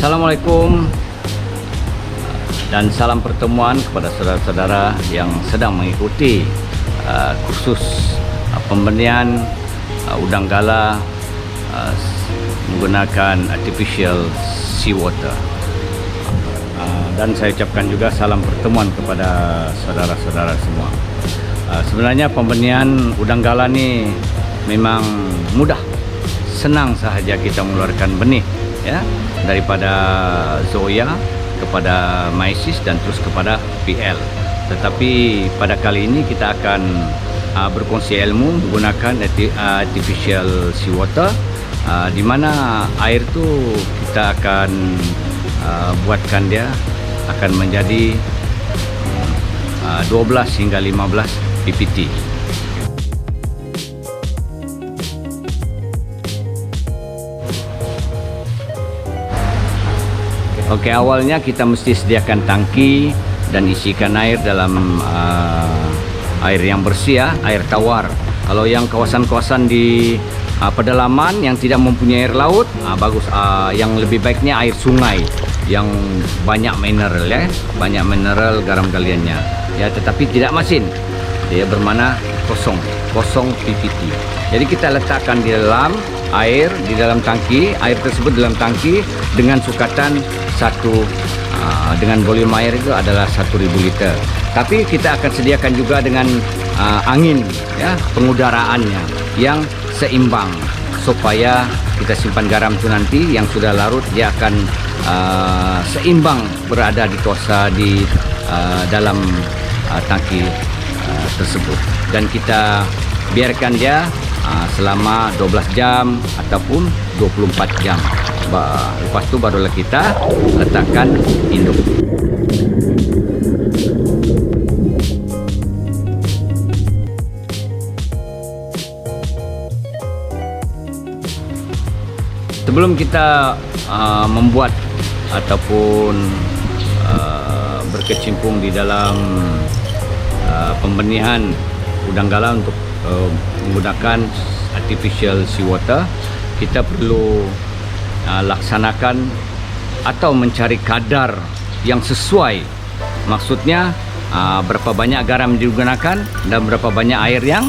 Assalamualaikum dan salam pertemuan kepada saudara-saudara yang sedang mengikuti kursus pembenihan udang gala menggunakan artificial seawater. Dan saya ucapkan juga salam pertemuan kepada saudara-saudara semua. Sebenarnya pembenihan udang gala ni memang mudah, senang sahaja kita mengeluarkan benih, ya, daripada Zoya kepada Mysis dan terus kepada PL. Tetapi pada kali ini kita akan berkongsi ilmu menggunakan artificial seawater, di mana air tu kita akan buatkan dia akan menjadi 12 hingga 15 ppt. Okey, awalnya kita mesti sediakan tangki dan isikan air dalam air yang bersih, ya, air tawar. Kalau yang kawasan-kawasan di pedalaman yang tidak mempunyai air laut, bagus. Yang lebih baiknya air sungai yang banyak mineral, ya, banyak mineral garam galiannya, ya, tetapi tidak masin. Dia bermakna kosong ppt. Jadi kita letakkan di dalam air, di dalam tangki, air tersebut dalam tangki dengan sukatan dengan volume air itu adalah 1000 liter. Tapi kita akan sediakan juga dengan angin, ya, pengudaraannya yang seimbang supaya kita simpan garam itu nanti yang sudah larut dia akan seimbang berada di dalam tangki tersebut, dan kita biarkan dia selama 12 jam ataupun 24 jam. Lepas tu barulah kita letakkan induk. Sebelum kita membuat ataupun berkecimpung di dalam pembenihan udang gala untuk menggunakan artificial seawater, kita perlu laksanakan atau mencari kadar yang sesuai. Maksudnya berapa banyak garam digunakan dan berapa banyak air yang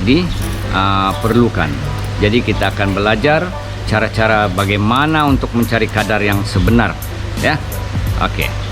diperlukan. Jadi kita akan belajar cara-cara bagaimana untuk mencari kadar yang sebenar, ya. Okey.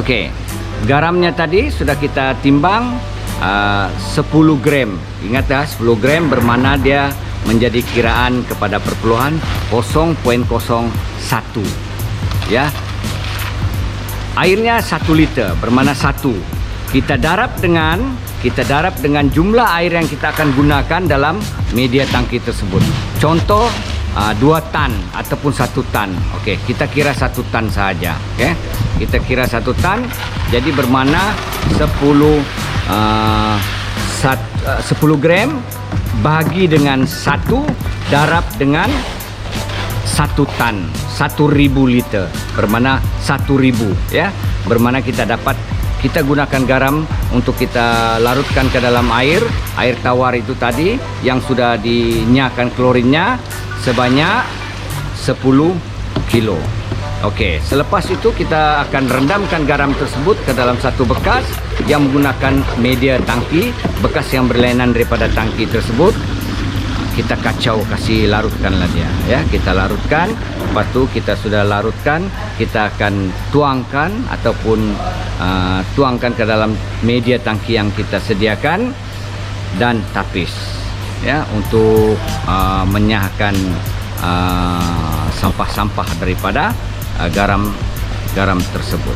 Okey, garamnya tadi sudah kita timbang 10 gram. Ingat ya, 10 gram bermakna dia menjadi kiraan kepada perpuluhan 0.01, ya. Airnya 1 liter bermakna 1. Kita darab dengan jumlah air yang kita akan gunakan dalam media tangki tersebut. Contoh 2 tan ataupun 1 tan. Okey, kita kira 1 tan saja, okey. Kita kira 1 tan, jadi bermakna 10 gram bagi dengan 1 darab dengan 1 tan, 1000 liter bermakna 1000, ya. Bermakna kita gunakan garam untuk kita larutkan ke dalam air tawar itu tadi yang sudah dinyakan klorinnya sebanyak 10 kilo. Okey, selepas itu kita akan rendamkan garam tersebut ke dalam satu bekas yang menggunakan media tangki, bekas yang berlainan daripada tangki tersebut. Kita kasih larutkanlah dia, ya. Kita larutkan, lepas tu kita sudah larutkan, kita akan tuangkan ataupun tuangkan ke dalam media tangki yang kita sediakan dan tapis, ya, untuk menyahkan sampah-sampah daripada garam tersebut.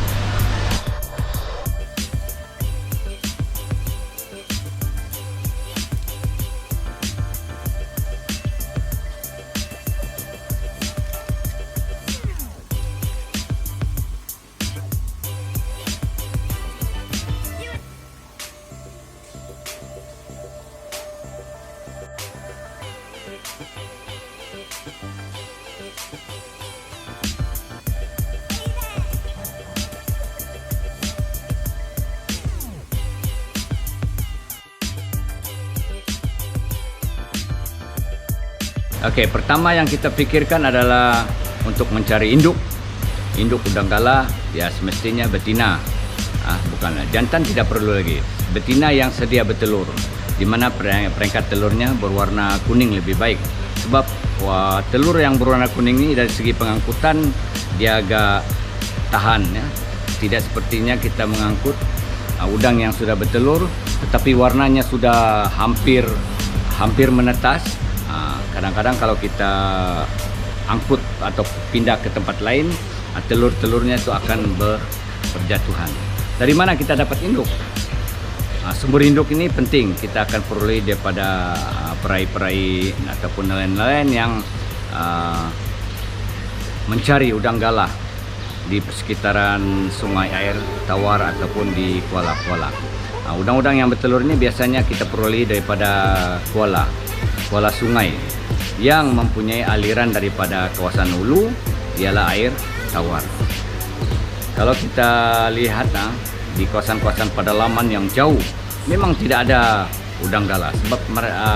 Oke, pertama yang kita pikirkan adalah untuk mencari induk udang galah, ya semestinya betina. Bukan jantan, tidak perlu lagi. Betina yang sedia bertelur, di mana peringkat telurnya berwarna kuning lebih baik. Sebab telur yang berwarna kuning ini dari segi pengangkutan dia agak tahan, ya. Tidak sepertinya kita mengangkut udang yang sudah bertelur, tetapi warnanya sudah hampir menetas. Kadang-kadang kalau kita angkut atau pindah ke tempat lain, telur-telurnya itu akan berjatuhan. Dari mana kita dapat induk? Sumber induk ini penting. Kita akan peroleh daripada perai-perai ataupun nelayan-nelayan yang mencari udang galah di sekitaran sungai air tawar ataupun di kuala-kuala. Udang-udang yang bertelur ini biasanya kita peroleh daripada kuala sungai yang mempunyai aliran daripada kawasan hulu, ialah air tawar. Kalau kita lihat di kawasan-kawasan pedalaman yang jauh, memang tidak ada udang galah, sebab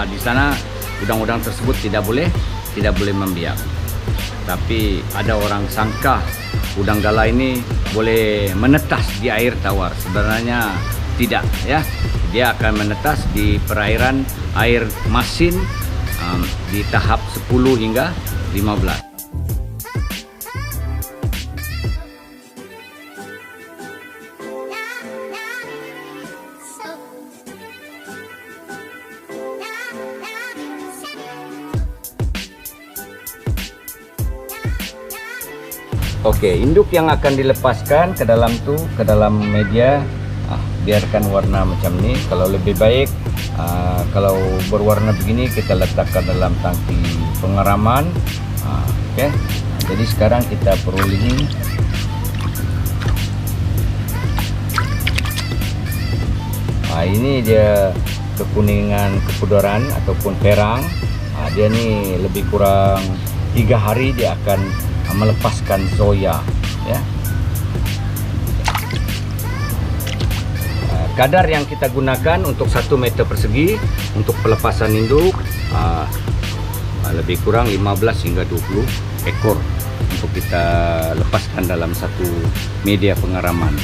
di sana udang-udang tersebut tidak boleh membiak. Tapi ada orang sangka udang galah ini boleh menetas di air tawar. Sebenarnya tidak, ya. Dia akan menetas di perairan air masin di tahap 10 hingga 15. Oke, induk yang akan dilepaskan ke dalam media, biarkan warna macam ini. Kalau lebih baik, kalau berwarna begini kita letakkan dalam tangki pengeraman. Oke, jadi sekarang kita peroleh ini dia kekuningan kepudaran ataupun perang. Dia ni lebih kurang 3 hari dia akan melepaskan zoya, ya. Kadar yang kita gunakan untuk 1 meter persegi untuk pelepasan induk lebih kurang 15 hingga 20 ekor untuk kita lepaskan dalam satu media pengeraman.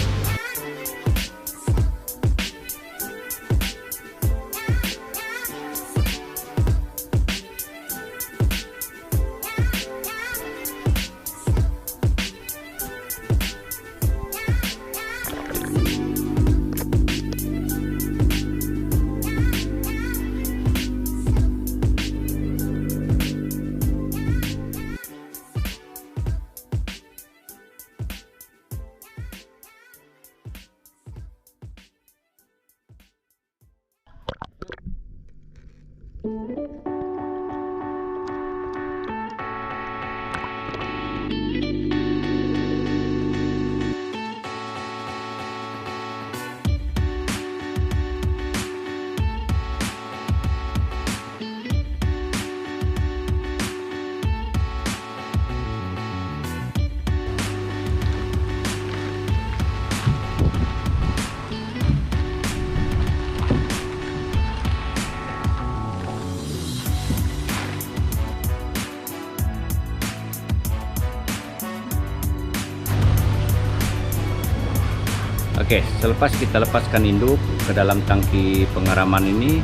Oke, selepas kita lepaskan induk ke dalam tangki pengeraman ini,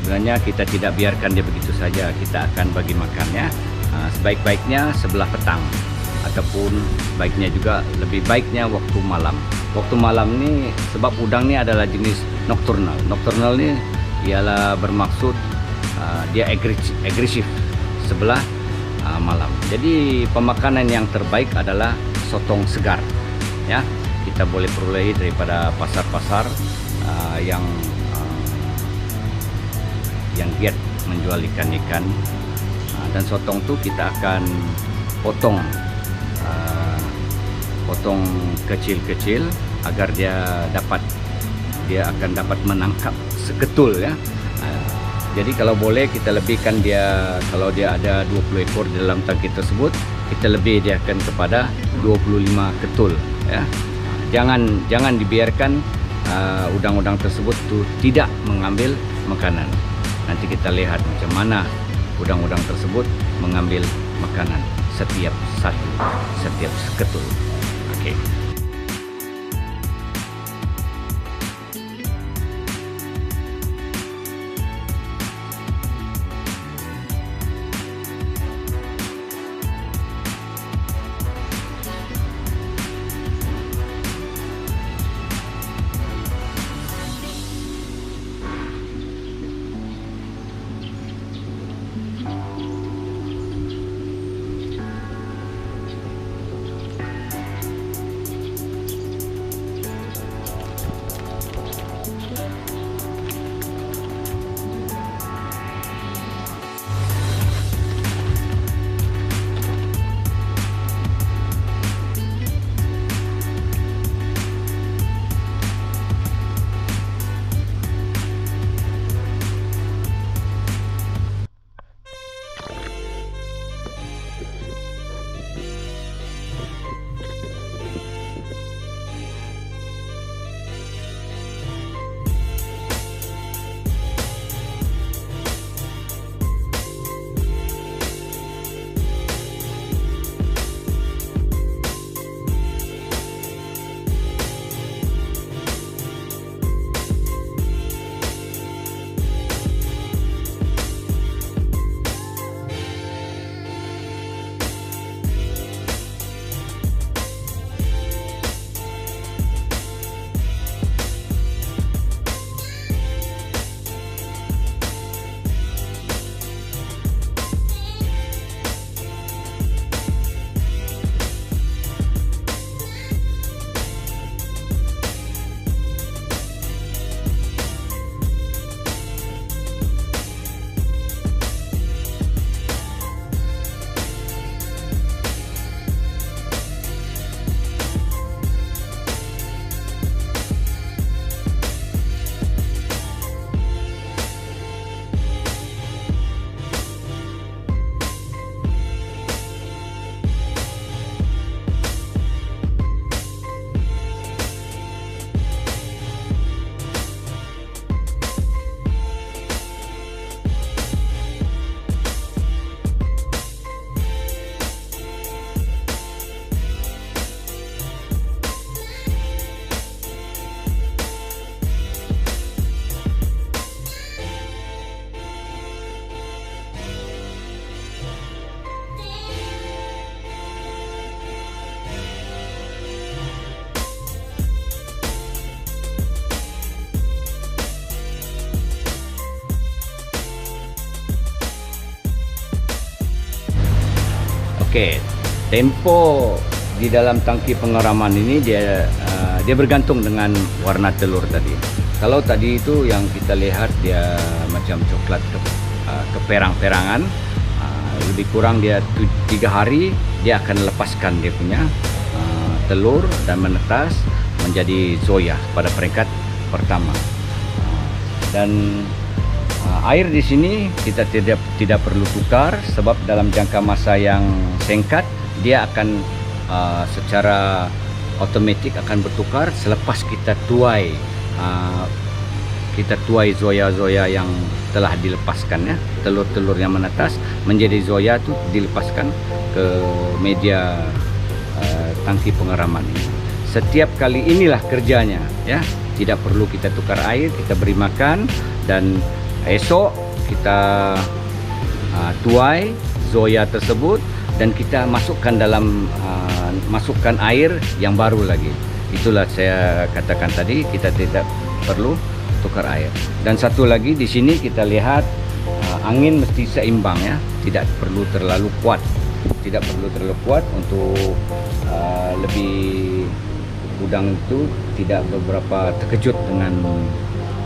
sebenarnya kita tidak biarkan dia begitu saja. Kita akan bagi makannya. Sebaik-baiknya sebelah petang, ataupun baiknya juga lebih baiknya waktu malam. Waktu malam ini sebab udang ini adalah jenis nokturnal. Nokturnal ini ialah bermaksud dia agresif sebelah malam. Jadi pemakanan yang terbaik adalah sotong segar, ya. Kita boleh peroleh daripada pasar-pasar yang giat menjual ikan-ikan, dan sotong tu kita akan potong kecil-kecil agar dia akan dapat menangkap seketul, ya. Jadi kalau boleh kita lebihkan dia. Kalau dia ada 20 ekor di dalam tangki tersebut, kita lebih dia akan kepada 25 ketul, ya. Jangan dibiarkan udang-udang tersebut tu tidak mengambil makanan. Nanti kita lihat macam mana udang-udang tersebut mengambil makanan setiap seketul. Oke. Oke, tempo di dalam tangki pengeraman ini dia bergantung dengan warna telur tadi. Kalau tadi itu yang kita lihat dia macam coklat keperang-perangan, lebih kurang dia 3 hari dia akan lepaskan dia punya telur dan menetas menjadi zoya pada peringkat pertama. Dan air di sini kita tidak perlu tukar, sebab dalam jangka masa yang singkat dia akan secara otomatis akan bertukar selepas kita tuai zoya-zoya yang telah dilepaskan, ya. Telur-telur yang menetas menjadi zoya itu dilepaskan ke media tangki pengeraman ini. Setiap kali inilah kerjanya, ya. Tidak perlu kita tukar air, kita beri makan, dan esok kita tuai zoya tersebut dan kita masukkan air yang baru lagi. Itulah saya katakan tadi, kita tidak perlu tukar air. Dan satu lagi di sini kita lihat angin mesti seimbang, ya, tidak perlu terlalu kuat. Tidak perlu terlalu kuat untuk lebih udang itu tidak beberapa terkejut dengan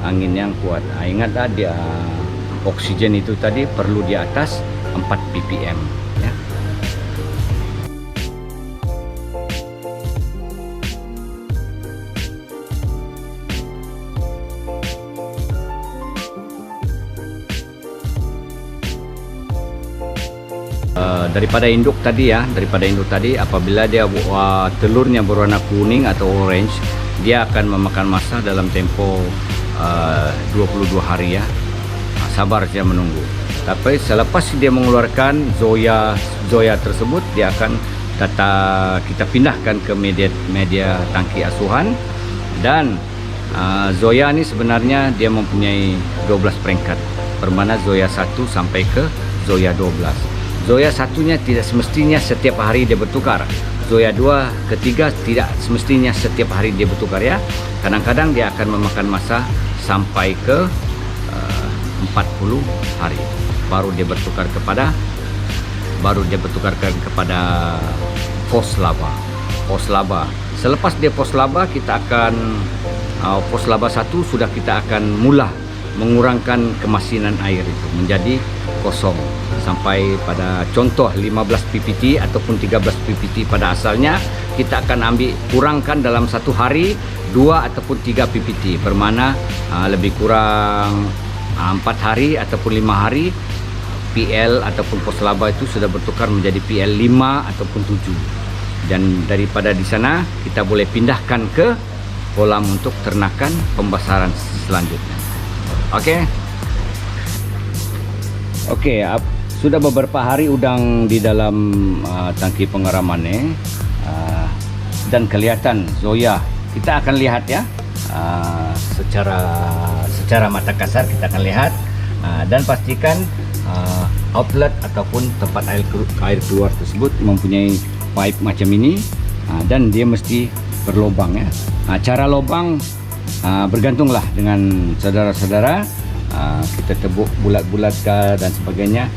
angin yang kuat. Ingatlah dia oksigen itu tadi perlu di atas 4 ppm, ya. Daripada induk tadi apabila dia telurnya berwarna kuning atau orange, dia akan memakan masa dalam tempo 22 hari, ya. Sabar saja menunggu. Tapi selepas dia mengeluarkan Zoya tersebut, dia akan kita pindahkan ke media tangki asuhan. Dan Zoya ini sebenarnya dia mempunyai 12 peringkat, bermana Zoya 1 sampai ke Zoya 12. Zoya satunya tidak semestinya setiap hari dia bertukar. Zoya 2 ketiga tidak semestinya setiap hari dia bertukar ya. Kadang-kadang dia akan memakan masa sampai ke 40 hari baru dia bertukarkan kepada pos laba. Selepas dia pos laba, kita akan pos laba 1 sudah kita akan mula mengurangkan kemasinan air itu menjadi kosong sampai pada contoh 15 ppt ataupun 13 ppt pada asalnya. Kita akan kurangkan dalam satu hari 2 ataupun 3 ppt, bermana lebih kurang 4 hari ataupun 5 hari PL ataupun pos laba itu sudah bertukar menjadi PL 5 ataupun 7. Dan daripada di sana kita boleh pindahkan ke kolam untuk ternakan pembesaran selanjutnya. Oke, sudah beberapa hari udang di dalam tangki pengeramannya dan kelihatan Zoya. Kita akan lihat ya, secara mata kasar kita akan lihat, dan pastikan outlet ataupun tempat air keluar tersebut mempunyai pipe macam ini, dan dia mesti berlubang ya. Cara lubang bergantunglah dengan saudara-saudara, kita tebuk bulat-bulat dan sebagainya.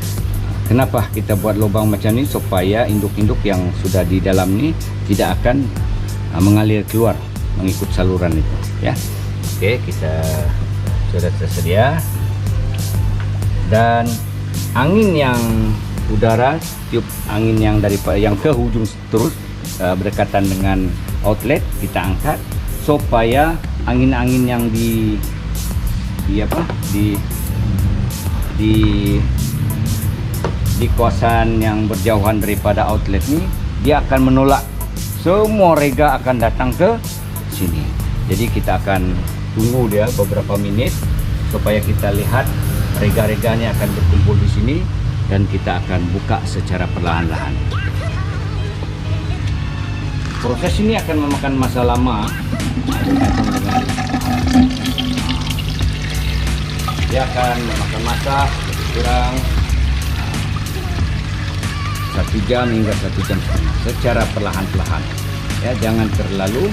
Kenapa kita buat lubang macam ni? Supaya induk-induk yang sudah di dalam ni tidak akan mengalir keluar mengikut saluran itu ya. Oke, kita sudah tersedia, dan angin yang udara, tiup angin yang ke hujung terus berdekatan dengan outlet kita angkat supaya angin-angin yang di kawasan yang berjauhan daripada outlet ini, dia akan menolak semua rega akan datang ke sini. Jadi kita akan tunggu dia beberapa menit supaya kita lihat rega-reganya akan berkumpul di sini, dan kita akan buka secara perlahan-lahan. Proses ini akan memakan masa lama, dia akan memakan masa kurang 1 jam hingga 1 jam setengah secara perlahan-lahan ya. Jangan terlalu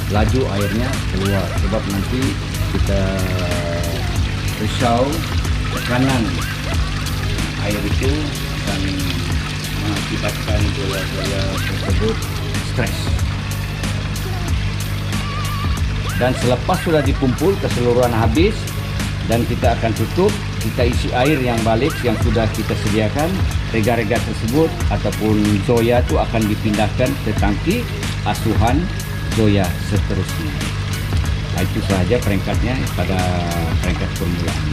laju airnya keluar, sebab nanti kita risau tekanan air itu akan mengakibatkan Zoya tersebut stres. Dan selepas sudah dikumpul keseluruhan habis, dan kita akan tutup, kita isi air yang balik yang sudah kita sediakan. Rega-rega tersebut ataupun Zoya itu akan dipindahkan ke tangki asuhan Zoya seterusnya. Itu sahaja peringkatnya pada peringkat permulaan.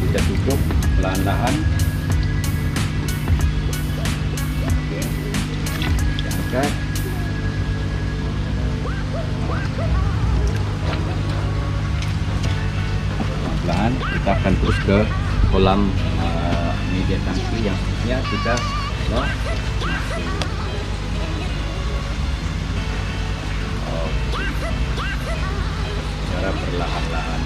Kita tutup perlahan-lahan. Kita angkat. Pelan-pelan kita akan terus ke kolam media tangki yang seterusnya kita masuk. Secara perlahan-lahan.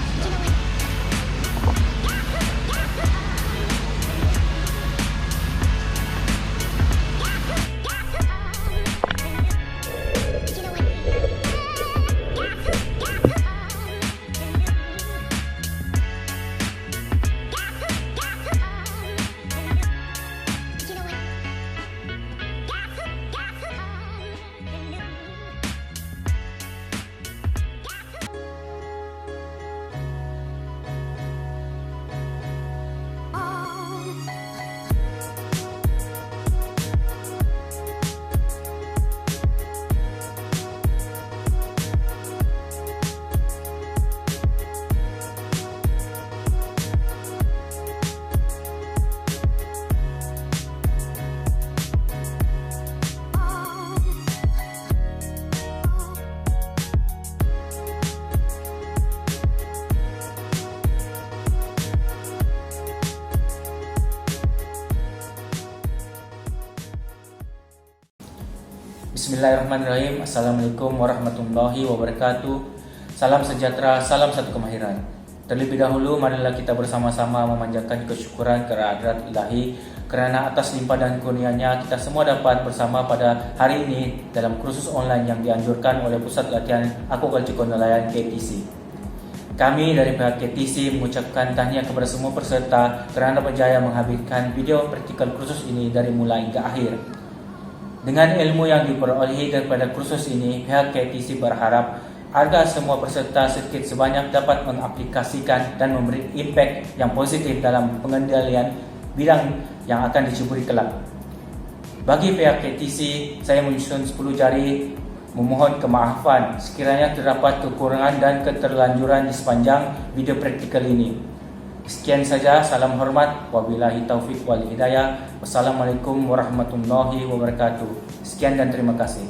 Bismillahirrahmanirrahim. Assalamualaikum warahmatullahi wabarakatuh. Salam sejahtera, salam satu kemahiran. Terlebih dahulu, marilah kita bersama-sama memanjatkan kesyukuran kepada hadrat ilahi kerana atas limpah dan kurnianya kita semua dapat bersama pada hari ini dalam kursus online yang dianjurkan oleh Pusat Latihan Aquaculture Nelayan KTC. Kami dari pihak KTC mengucapkan tahniah kepada semua peserta kerana berjaya menghabiskan video praktikal kursus ini dari mula hingga akhir. Dengan ilmu yang diperolehi daripada kursus ini, pihak KTC berharap agar semua peserta sedikit sebanyak dapat mengaplikasikan dan memberi impact yang positif dalam pengendalian bidang yang akan dicuburi kelak. Bagi pihak KTC, saya menyusun 10 jari memohon kemaafan sekiranya terdapat kekurangan dan keterlanjuran di sepanjang video praktikal ini. Sekian saja, salam hormat, wabillahi taufik wal hidayah. Wassalamualaikum warahmatullahi wabarakatuh. Sekian dan terima kasih.